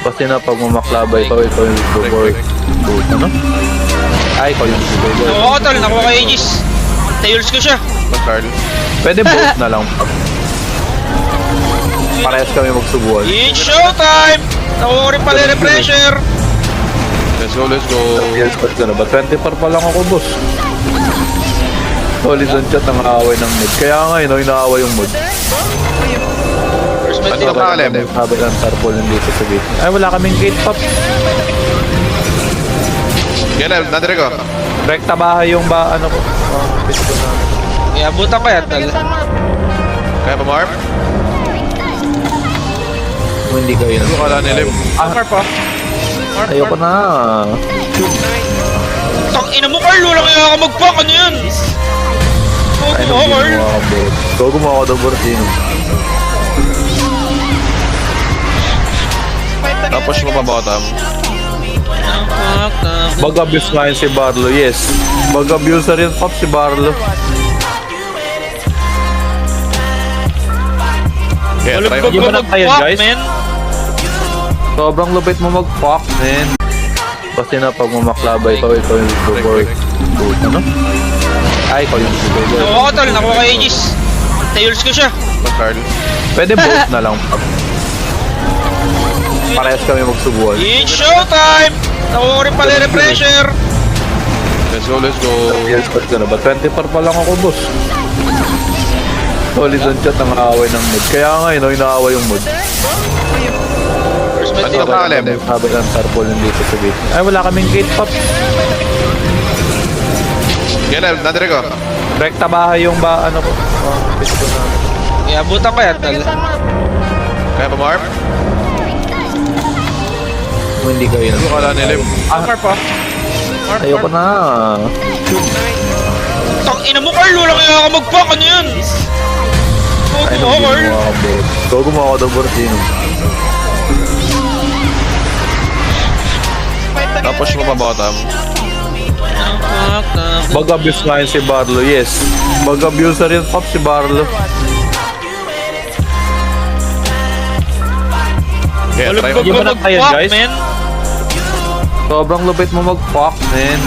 Kasi na pag mamaklabay ka, ikaw yung billboard. Ano? Ay, ikaw yung billboard. Nakuha ko tol, nakuha kay Aegis. Tails ko siya. Mag-Carl. Pwede both na lang. Parehas kami magsubuan. It's showtime! Nakuha ko rin pala yung refresher. Let's go, let's go. Yes, but na ba? 24 pa lang ako, boss. Solid on chat ang aaway ng mood. Kaya nga yun, inaaway yung mood. First med Ano ka, Alem? Sabi ng tarpaulin dito sa gate. Ay, wala kaming gate pop. Yan, nandire ko. Rekta bahay yung ano ko. Pito na. Iabutan ko yan tol. Kaya pa, Marp? Kung hindi kayo Ano ka lang nilim? Mark pa. Ayoko na. Tang ina mo Carl, wala kaya ka mag-pack, ano yan? Ay, Gogo nung Carl. ginawa ka, bro. Ikaw gumawa ka daw, Bortino. Tapos mababotam. Bug abuse nga yun si Barlo, yes. Bug abuser yun, Pop, si Barlo. Kaya, try Balugbog mo. Yung ko ba na tayo, mag-pack, guys? man. Sobrang lupit mo mag-fuck, man. Kasi na pag mamaklabay ka, ikaw yung billboard. Ano? Ay, ikaw yung billboard. Nakuha ko tol, nakuha kay Aegis. Tails ko siya. Mag-Carl. Pwede both na lang, Pop. Parehas kami magsubuan. It's showtime! Nakuha ko rin pala yung refresher. Let's go, let's go. Yes, but na ba? 24 pa lang ako, boss. Solid on chat ang aaway ng mood. Kaya nga yun, inaaway yung mood. First med Ano ka, Alem? Sabi ng tarpaulin dito sa gate. Ay, wala kaming gate, Pop. Yan, nandire ko. Rekta bahay yung ano ko. Pito na. Iabutan ko yan tol. Kaya pa, Marp? Kung hindi kayo Ano ka lang nilim? Mark pa. Ayoko na. Tang ina mo Carl, wala kaya ka mag-pack, ano yan? Ay, Gogo nung Carl. ginawa ka, bro. Ikaw gumawa ka daw, Bortino. Tapos mababotam. Bug abuse nga yun si Barlo, yes. Bug abuser yun, Pop, si Barlo. Kaya, try mo. Balugbog Yung ko ba na tayo, mag-pack, guys? man. Sobrang lupit mo mag-fuck, man.